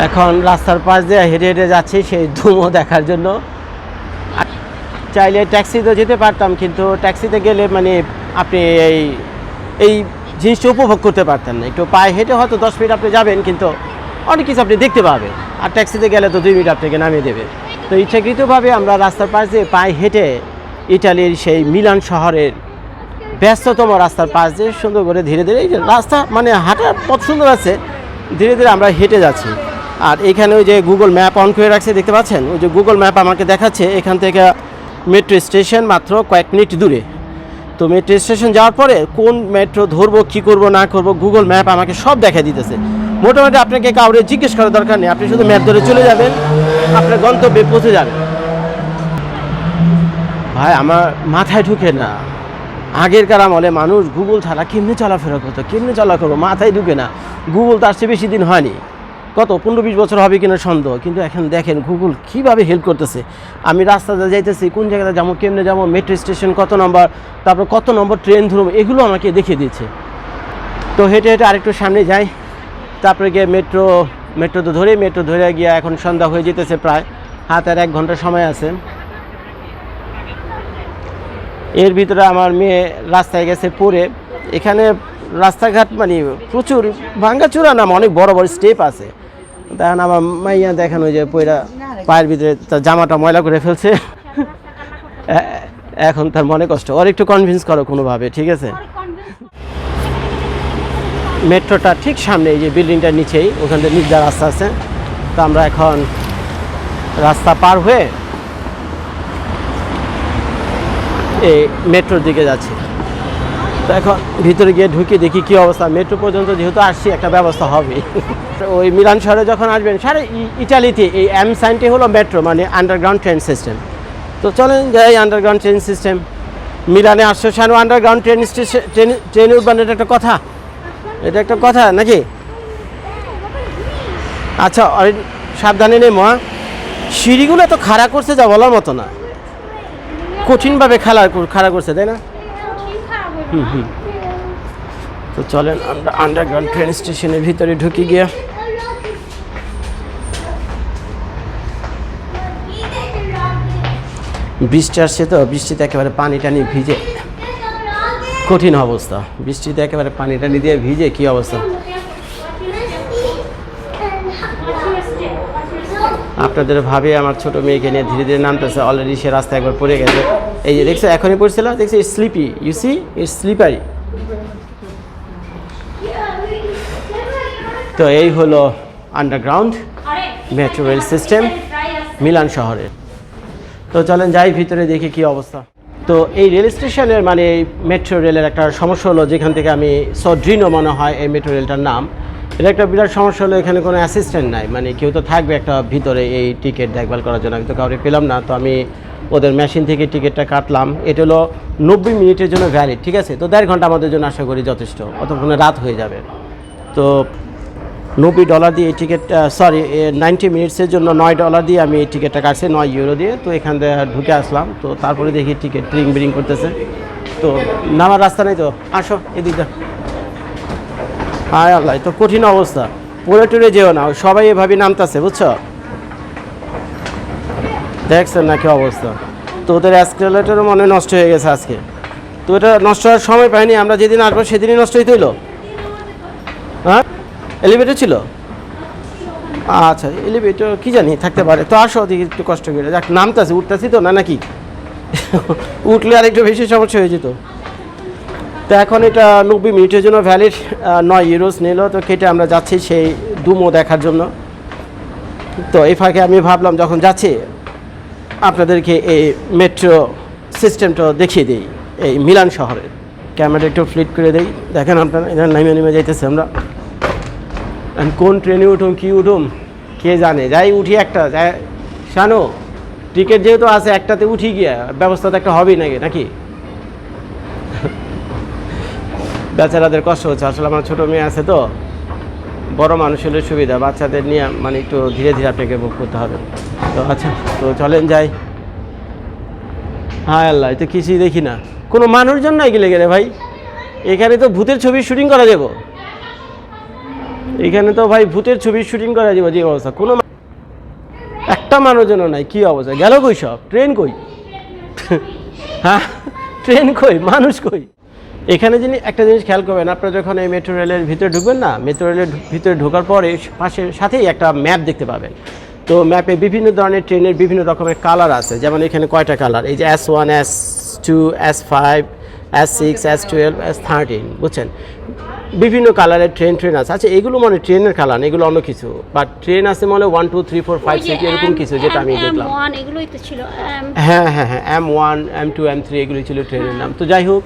এখন রাস্তার পাশ দিয়ে হেঁটে হেঁটে যাচ্ছি সেই ধুমো দেখার জন্য। চাইলে ট্যাক্সিতে যেতে পারতাম, কিন্তু ট্যাক্সিতে গেলে মানে আপনি এই জিনিসটা উপভোগ করতে পারতেন না। একটু পায়ে হেঁটে হয়তো 10 মিনিট আপনি যাবেন, কিন্তু অনেক কিছু আপনি দেখতে পাবেন। আর ট্যাক্সিতে গেলে তো 2 মিনিট আপনাকে নামিয়ে দেবে। তো ইচ্ছাকৃতভাবে আমরা রাস্তার পাশ দিয়ে পায়ে হেঁটে ইটালির সেই মিলান শহরের ব্যস্ততম রাস্তার পাশ দিয়ে সুন্দর করে ধীরে ধীরে, এই যে রাস্তা মানে হাঁটার পথ সুন্দর আছে, ধীরে ধীরে আমরা হেঁটে যাচ্ছি। আর এখানে ওই যে গুগল ম্যাপ অন করে রাখছে, দেখতে পাচ্ছেন? ওই যে গুগল ম্যাপ আমাকে দেখাচ্ছে এখান থেকে মেট্রো স্টেশন মাত্র কয়েক মিনিট দূরে। তো মেট্রো স্টেশন যাওয়ার পরে কোন মেট্রো ধরবো, কী করবো না করবো, গুগল ম্যাপ আমাকে সব দেখা দিতেছে। মোটামুটি আপনাকে কাউরে জিজ্ঞেস করার দরকার নেই, আপনি শুধু ম্যাপ ধরে চলে যাবেন, আপনার গন্তব্যে পৌঁছে যাবেন। ভাই আমার মাথায় ঢুকে না, আগেরকার আমলে মানুষ গুগল ছাড়া কেমনে চলাফেরা করতো, কেমনে চলা করবো মাথায় ঢুকে না। গুগল তো আসছে বেশি দিন হয়নি, কত 15-20 বছর হবে কিনা সন্দেহ। কিন্তু এখন দেখেন গুগল কীভাবে হেল্প করতেছে। আমি রাস্তাতে যাইতেছি, কোন জায়গাতে যাবো, কেমনে যাবো, মেট্রো স্টেশন কত নম্বর, তারপর কত নম্বর ট্রেন ধরবো, এগুলো আমাকে দেখিয়ে দিচ্ছে। তো হেঁটে হেঁটে আরেকটু সামনে যাই, তারপরে গিয়ে মেট্রো তো ধরে গিয়ে এখন সন্ধ্যা হয়ে যেতেছে, প্রায় হাতে আর 1 ঘন্টা সময় আছে। এর ভিতরে আমার মেয়ে রাস্তায় গেছে পড়ে। এখানে রাস্তাঘাট মানে প্রচুর ভাঙ্গাচুরা, নাম অনেক বড় বড় স্টেপ আছে। দেখেন আমার মাইয়া, দেখেন ওই যে পয়রা পায়ের ভিতরে তার জামাটা ময়লা করে ফেলছে। এখন তার মনে কষ্ট, ওর একটু কনভিন্স করো কোনোভাবে, ঠিক আছে? মেট্রোটা ঠিক সামনে, এই যে বিল্ডিংটার নিচেই, ওখান থেকে নিচ দিয়ে রাস্তা আছে। তো আমরা এখন রাস্তা পার হয়ে এই মেট্রোর দিকে যাচ্ছি। তো এখন ভিতরে গিয়ে ঢুকে দেখি কী অবস্থা। মেট্রো পর্যন্ত যেহেতু আসছি, একটা ব্যবস্থা হবে। ওই মিলান শহরে যখন আসবেন, সারা ইটালিতে এই এম সাইনটি হলো মেট্রো, মানে আন্ডারগ্রাউন্ড ট্রেন সিস্টেম। তো চলেন যাই আন্ডারগ্রাউন্ড ট্রেন সিস্টেম। মিলানে আসছে সানো আন্ডারগ্রাউন্ড ট্রেন ট্রেনে উঠবেন, এটা একটা কথা, এটা একটা কথা নাকি? আচ্ছা সাবধানে নেই মা, সিঁড়িগুলো তো খাড়া করছে যা বলার মতো না, কঠিনভাবে খাড়া করছে, তাই না? তো চলেন আমরা আন্ডারগ্রাউন্ড ট্রেন স্টেশনের ভিতরে ঢুকে গিয়ে বৃষ্টি আসছে, তো বৃষ্টিতে একেবারে পানি টানি ভিজে কঠিন অবস্থা। বৃষ্টিতে একেবারে পানি টানি দিয়ে ভিজে কী অবস্থা। আপনাদের ভাবে আমার ছোট মেয়েকে নিয়ে ধীরে ধীরে নামতেছে, অলরেডি সে রাস্তায় একবার পড়ে গেছে। এই যে দেখছো, এখনই পড়ছিল, দেখছি it's sleepy, you see it's slippery. তো এই হলো underground metro rail system Milan শহরের। তো চলেন যাই ভিতরে, দেখি কি অবস্থা। তো এই রেল স্টেশনের মানে এই মেট্রো রেলের একটা সমস্যা হলো, যেখান থেকে আমি সড্রিনো মনে হয় এই মেট্রো রেলটার নাম, এটা একটা বিরাট সমস্যা হলো, এখানে কোনো অ্যাসিস্ট্যান্ট নাই। মানে কেউ তো থাকবে একটা ভিতরে এই টিকিট দেখভাল করার জন্য, আমি তো কাউকে পেলাম না। তো আমি ওদের মেশিন থেকে টিকিটটা কাটলাম। এটা হলো 90 মিনিটের জন্য ভ্যালিড, ঠিক আছে? তো 1.5 ঘন্টা আমাদের জন্য আশা করি যথেষ্ট, অতক্ষণে রাত হয়ে যাবে। তো $90 দিয়ে এই টিকিট, সরি 90 মিনিটসের জন্য $9 দিয়ে আমি এই টিকিটটা কাটছি, 9 ইউরো দিয়ে। তো এখান থেকে ঢুকে আসলাম। তো তারপরে দেখি টিকিট বিরিং করতেছে। তো নামার রাস্তা নেই, তো আসো এদিকটা। হায় আল্লাহ, তো কঠিন অবস্থা, পড়ে টুরে যেও না, সবাই এভাবে নামতেছে, বুঝছো? দেখছেন না কি অবস্থা। তো ওদের অ্যাসকেলেটরও মনে নষ্ট হয়ে গেছে আজকে। তো এটা নষ্ট হওয়ার সময় পাইনি, আমরা যেদিন আসবো সেদিনই নষ্ট হইতে হইলো। হ্যাঁ, এলিভেটর ছিল? আচ্ছা, এলিভেটর কি জানি থাকতে পারে। তো আসো ওদিকে একটু কষ্ট করে, যাক নামতেছি, উঠতেছি তো না নাকি? উঠলে আর একটু বেশি সমস্যা হয়ে যেত। তো এখন এটা 90 মিনিটের জন্য ভ্যালিড, 9 ইউরোস নিল। তো কেটে আমরা যাচ্ছি সেই ডুমো দেখার জন্য। তো এই ফাঁকে আমি ভাবলাম যখন যাচ্ছি আপনাদেরকে এই মেট্রো সিস্টেমটা দেখিয়ে দিই এই মিলান শহরের। ক্যামেরা একটু ফ্লিট করে দিই, দেখেন আপনারা, এখানে নেমে যাইতেছে আমরা। কোন ট্রেনে উঠুম কি উঠুম কে জানে, যাই উঠি একটা যাই শানো, টিকিট যেহেতু আছে একটাতে উঠি গিয়া, ব্যবস্থা তো একটা হবেই নাকি? বেচারাদের কষ্ট হচ্ছে আসলে, আমার ছোটো মেয়ে আছে, তো বড় মানুষের সুবিধা, বাচ্চাদের নিয়ে মানে একটু ধীরে ধীরে আপনাকে বুক করতে হবে। তো আচ্ছা, তো চলেন যাই। হায় আল্লাহ, তো কিছুই দেখি না, কোনো মানুষজন নাই গেলে ভাই। এখানে তো ভূতের ছবির শুটিং করা যাব। এখানে তো ভাই ভূতের ছবি শুটিং করা যাবে যে অবস্থা, কোনো একটা মানুষজন নাই, কি অবস্থা গেল কই সব, ট্রেন কই? হ্যাঁ ট্রেন কই, মানুষ কই? এখানে একটা জিনিস খেয়াল করবেন, আপনারা যখন এই মেট্রো রেলের ভিতরে ঢুকবেন না, মেট্রো রেলের ভিতরে ঢোকার পরে পাশের সাথেই একটা ম্যাপ দেখতে পাবেন। তো ম্যাপে বিভিন্ন ধরনের ট্রেনের বিভিন্ন রকমের কালার আছে, যেমন এখানে কয়টা কালার, এই যে S1, S2, S5, S6, S12, S13, বুঝছেন? বিভিন্ন কালারের ট্রেন আছে। আচ্ছা এগুলো মনে ট্রেনের কালার, এগুলো অন্য কিছু, বাট ট্রেন আছে মনে 1 2 3 4 5 6 এরকম কিছু, যেটা আমি দেখলাম। এগুলোই তো ছিল। হ্যাঁ হ্যাঁ হ্যাঁ, M1, M2, M3 এগুলোই ছিল ট্রেনের নাম। তো যাই হোক,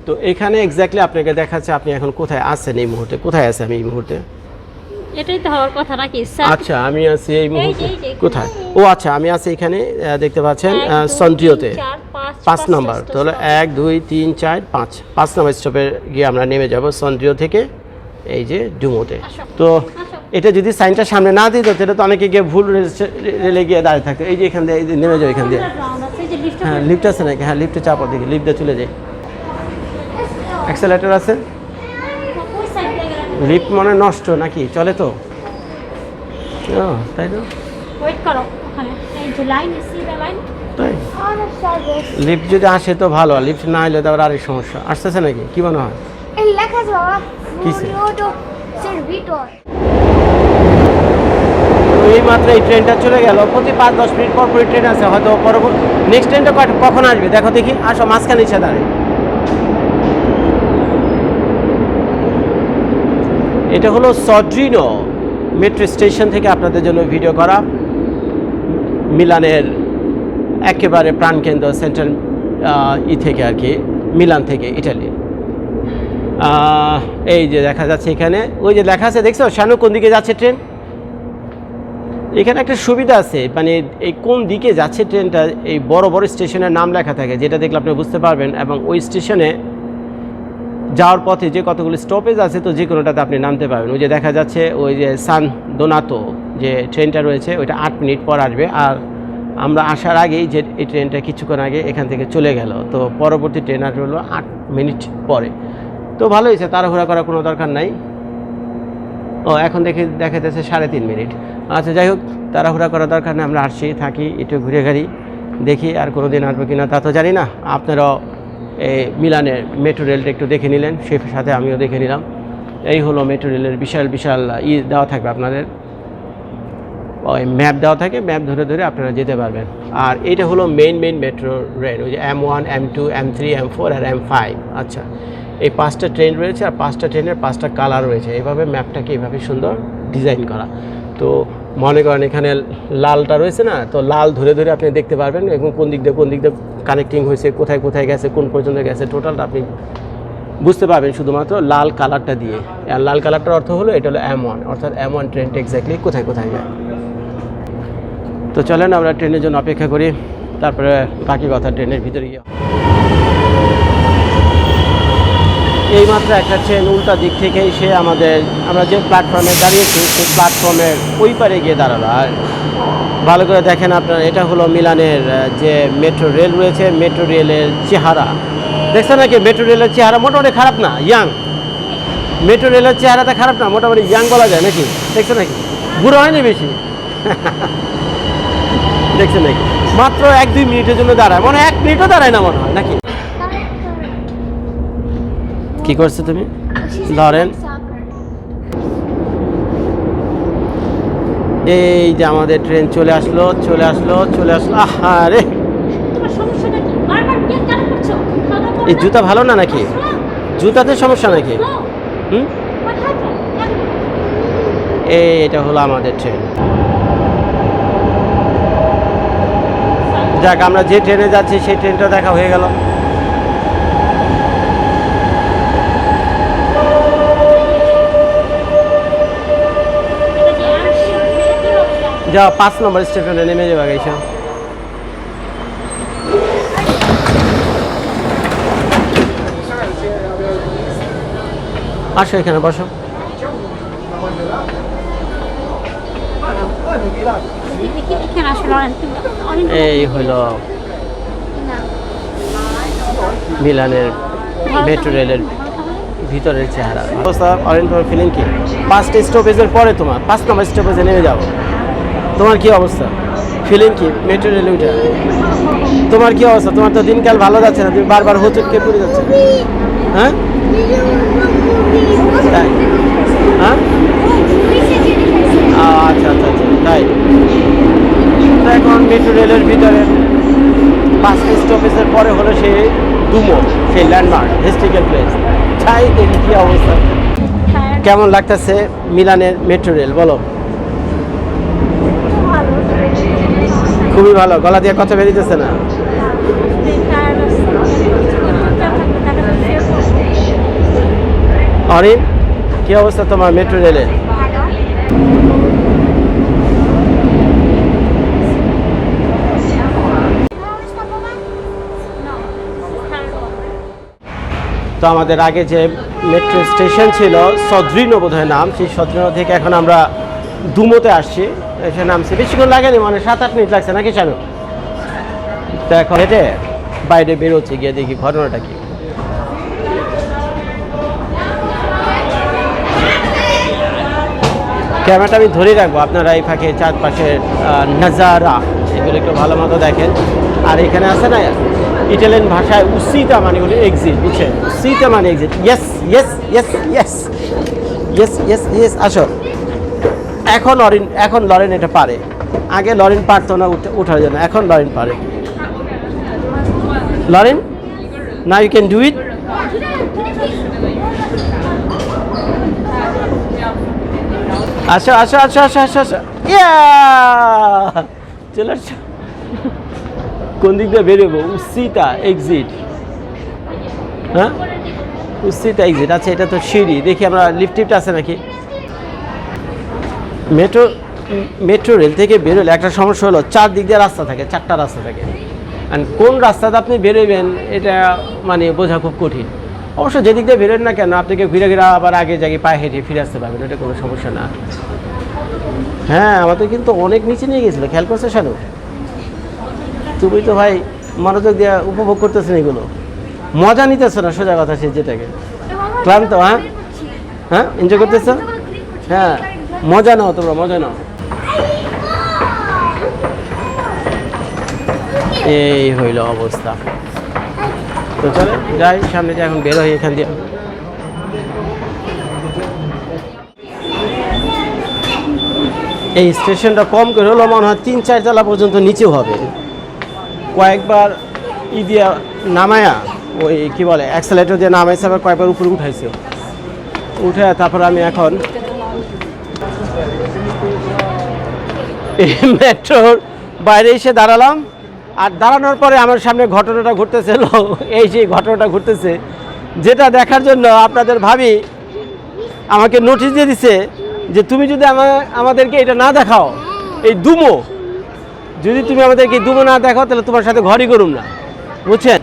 তো এখানে এক্স্যাক্টলি আপনাকে দেখাচ্ছে আপনি এখন কোথায় আছেন এই মুহূর্তে। কোথায় আছে আমি এই মুহূর্তে? এটাই তো হওয়ার কথা নাকি স্যার? আচ্ছা আমি আছি এই মুহূর্তে কোথায়? ও আচ্ছা, আমি আছি এখানে, দেখতে পাচ্ছেন সন্ট্রিওতে 5 নাম্বার। তাহলে 1 2 3 4 5 নাম্বার স্টপে গিয়ে আমরা নেমে যাব সন্ট্রিও থেকে এই যে ডুমোতে। তো এটা যদি সাইনটা সামনে না দিত তাহলে তো অনেকে গিয়ে ভুল রেলে গিয়ে দাঁড়িয়ে থাকতো। এই যে এখান দিয়ে নেমে যাও, এখান দিয়ে। হ্যাঁ লিফট আছে নাকি? হ্যাঁ লিফটে চাপো, দেখি লিফট দিয়ে চলে যাই। অ্যাক্সেলেটর আছে? লিফট মনে নষ্ট নাকি, চলে তো? ও তাই তো, ওয়েট করো ওখানে, এই যে লাইন এসি লাইন। তাই লিফট যদি আসে তো ভালো, লিফট না এলে তো আবার আরেক সমস্যা। আসতেছে নাকি, কি মনে হয়? এই লেখা আছে বাবা, কিসে? মোরিওটো সার্ভিটর। এই মাত্র এই ট্রেনটা চলে গেল, প্রতি 5-10 মিনিট পর পর ট্রেন আছে, হয়তো পরবর্তী নেক্সট ট্রেনটা কখন আসবে দেখো দেখি। আসো মাঝখানে ইচ্ছা দাঁড়ায়। এটা হলো সড্রিনো মেট্রো স্টেশন থেকে আপনাদের জন্য ভিডিও করা, মিলানের একেবারে প্রাণকেন্দ্র সেন্ট্রাল থেকে আর কি, মিলান থেকে ইটালি। এই যে দেখা যাচ্ছে এখানে, ওই যে লেখা আছে দেখছো শানু কোন দিকে যাচ্ছে ট্রেন। এখানে একটা সুবিধা আছে, মানে এই কোন দিকে যাচ্ছে ট্রেনটা এই বড় বড় স্টেশনের নাম লেখা থাকে, যেটা দেখলে আপনি বুঝতে পারবেন। এবং ওই স্টেশনে যাওয়ার পথে যে কতগুলো স্টপেজ আছে, তো যে কোনোটাতে আপনি নামতে পারবেন। ওই যে দেখা যাচ্ছে ওই যে সান দোনাতো যে ট্রেনটা রয়েছে ওইটা 8 মিনিট পর আসবে, আর আমরা আসার আগেই যে এই ট্রেনটা কিছুক্ষণ আগে এখান থেকে চলে গেল। তো পরবর্তী ট্রেন আসবে হলো 8 মিনিট পরে। তো ভালো হয়েছে, তাড়াহুড়া করার কোনো দরকার নাই। ও এখন দেখা যাচ্ছে 3.5 মিনিট। আচ্ছা যাই হোক, তাড়াহুড়া করার দরকার নেই, আমরা আসছি থাকি, একটু ঘুরে ঘাড়ি দেখি, আর কোনো দিন আসবো কিনা তা তো জানি না। আপনারাও এই মিলানের মেট্রো রেলটা একটু দেখে নিলেন, সেই সাথে আমিও দেখে নিলাম। এই হলো মেট্রো রেলের বিশাল বিশাল দেওয়া থাকবে আপনাদের, ওই ম্যাপ দেওয়া থাকে, ম্যাপ ধরে ধরে আপনারা যেতে পারবেন। আর এইটা হলো মেইন মেট্রো রেল, ওই যে M1, M2, M3, M4 আর M5। আচ্ছা এই 5টা ট্রেন রয়েছে, আর 5টা ট্রেনের 5টা কালার রয়েছে। এইভাবে ম্যাপটাকে এইভাবে সুন্দর ডিজাইন করা। তো মনে করেন এখানে লালটা রয়েছে না, তো লাল ধরে ধরে আপনি দেখতে পারবেন এবং কোন দিক দিয়ে কানেক্টিং হয়েছে, কোথায় কোথায় গেছে, কোন পর্যন্ত গেছে, টোটালটা আপনি বুঝতে পারবেন শুধুমাত্র লাল কালারটা দিয়ে। আর লাল কালারটার অর্থ হলো এটা হলো M1, অর্থাৎ M1 ট্রেনটা এক্স্যাক্টলি কোথায় কোথায় যায়। তো চলেন আমরা ট্রেনের জন্য অপেক্ষা করি, তারপরে বাকি কথা ট্রেনের ভিতরে গিয়ে। এইমাত্র একটা ট্রেন উল্টা দিক থেকে এসে আমরা যে প্ল্যাটফর্মে দাঁড়িয়েছি সেই প্ল্যাটফর্মের ওই পারে গিয়ে দাঁড়ালো। আর ভালো করে দেখেন আপনারা, এটা হলো মিলানের যে মেট্রো রেল রয়েছে, মেট্রো রেলের চেহারা দেখছেন নাকি? মেট্রো রেলের চেহারা মোটামুটি খারাপ না, ইয়াং। মেট্রো রেলের চেহারাটা খারাপ না, মোটামুটি ইয়াং বলা যায় নাকি? দেখছেন নাকি? বুড়ো হয়নি বেশি। দেখছেন নাকি? মাত্র 1-2 মিনিটের জন্য দাঁড়ায়, মনে হয় 1 মিনিটও দাঁড়ায় না মনে হয় নাকি? কি করছো তুমি? ধরেন এই যে আমাদের ট্রেন চলে আসলো। আহারে তোমার সমস্যাটা কি? বারবার কি কেন করছো? এই জুতা ভালো না নাকি? জুতাতে সমস্যা নাকি? হুম, এটা হলো আমাদের ট্রেন। যাক, আমরা যে ট্রেনে যাচ্ছি সেই ট্রেনটা দেখা হয়ে গেল। যা 5 নম্বর স্টেশনে নেমে যাবে গাইছা। আসো এখানে বসো। এই হলো মিলানের মেট্রো রেলের ভিতরের চেহারা অবস্থা। অরেঞ্জ তোমার ফিলিং কি? 5টা স্টপেজের পরে তোমার 5 নম্বর স্টপেজে নেমে যাও, তোমার কি অবস্থা? ফিলিং কি মেট্রো রেলে উঠে? তোমার কি অবস্থা? তোমার তো দিনকাল ভালো যাচ্ছে না, তুমি বারবার হোঁচটকে পড়ে যাচ্ছে। হ্যাঁ তাই? হ্যাঁ আচ্ছা আচ্ছা আচ্ছা তাই। তো এখন মেট্রো রেলের ভিতরে 5টা স্টপেজের পরে হলো সেই ডুমো, সেই ল্যান্ডমার্ক হিস্ট্রিক্যাল প্লেস। তাই দেখি কি অবস্থা। কেমন লাগতেছে মিলানের মেট্রো রেল বলো? খুবই ভালো। গলা দিয়ে কথা বেরিয়েছে না? অরিন কি অবস্থা তোমার মেট্রো রেলের? তো আমাদের আগে যে মেট্রো স্টেশন ছিল সদ্রিনো বোধহয় নাম, সেই সদ্রিনো থেকে এখন আমরা ডুমোতে আসছি। এসে নামছি, বেশিক্ষণ লাগেনি, মানে 7-8 মিনিট লাগছে নাকি জানো? তো এখন হেঁটে বাইরে বেরোচ্ছে, গিয়ে দেখি ঘটনাটা কি। ক্যামেরাটা আমি ধরে রাখবো, আপনারা এই ফাঁকে চারপাশের নাজারা এগুলো একটু ভালো মতো দেখেন। আর এখানে আছে না ইটালিয়ান ভাষায় উসিতা মানে হলো এক্সিট, বুঝছেন? উসিতা মানে exit. Yes yes yes yes yes yes yes. আসো। এখন লরেন এটা পারে, আগে লরেন পারতো না ওঠার জন্য, এখন লরেন পারে। Lauren now you can do it. আসো আসো আসো আসো আসো আসো, ইয়া চলে আসো। কোন দিক দিয়ে বেরোবো? উসিতা এক্সিট। হ্যাঁ উসিতা এক্সিট। আচ্ছা এটা তো সিঁড়ি, দেখি আমরা লিফট আছে নাকি। মেট্রো রেল থেকে বেরোলে একটা সমস্যা হলো 4 দিক দিয়ে রাস্তা থাকে, 4টা রাস্তা থাকে। আর কোন রাস্তাতে আপনি বেরোবেন এটা মানে বোঝা খুব কঠিন। অবশ্য যেদিক দিয়ে বেরোন না কেন আপনাকে ঘুরে ঘুরে আবার আগে জায়গায় পায়ে হেঁটে ফিরে আসতে পারবেন, এটা কোনো সমস্যা না। হ্যাঁ আমাদের কিন্তু অনেক নিচে নিয়ে গেছিলো, খেয়াল করছে শানু? তুমি তো ভাই মনোযোগ দিয়ে উপভোগ করতেছেন, এগুলো মজা নিতেছো না, সোজা কথা সে যেটাকে। ক্লান্ত? হ্যাঁ হ্যাঁ এনজয় করতেছো? হ্যাঁ মজা নাও তোমরা, মজা নাও। এই হইল অবস্থা। তো চলে যাই সামনে দিয়ে, এখন বের হই এখান দিয়ে। এই স্টেশনটা কম করে হলো মনে হয় 3-4 তলা পর্যন্ত নিচেও হবে। কয়েকবার দিয়া নামায়া ওই কি বলে অ্যাক্সেলেটর দিয়ে নামাইছে, আবার কয়েকবার উপরে উঠাইছে, উঠে তারপর আমি এখন মেট্রোর বাইরে এসে দাঁড়ালাম। আর দাঁড়ানোর পরে আমার সামনে ঘটনাটা ঘটতেছিল, এই সেই ঘটনাটা ঘটতেছে, যেটা দেখার জন্য আপনাদের ভাবি আমাকে নোটিশ দিয়ে দিছে যে তুমি যদি আমাদেরকে এটা না দেখাও, এই ডুমো যদি তুমি আমাদেরকে ডুমো না দেখাও তাহলে তোমার সাথে ঘরই করুম না, বুঝছেন?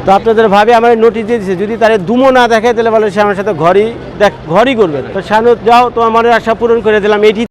তো আপনাদের ভাবি আমার নোটিশ দিয়ে দিচ্ছে যদি তারা ডুমো না দেখে তাহলে বলে সে আমার সাথে ঘরই করবে না। তো শানু যাও, তোমার মনের আশা পূরণ করে দিলাম। এটি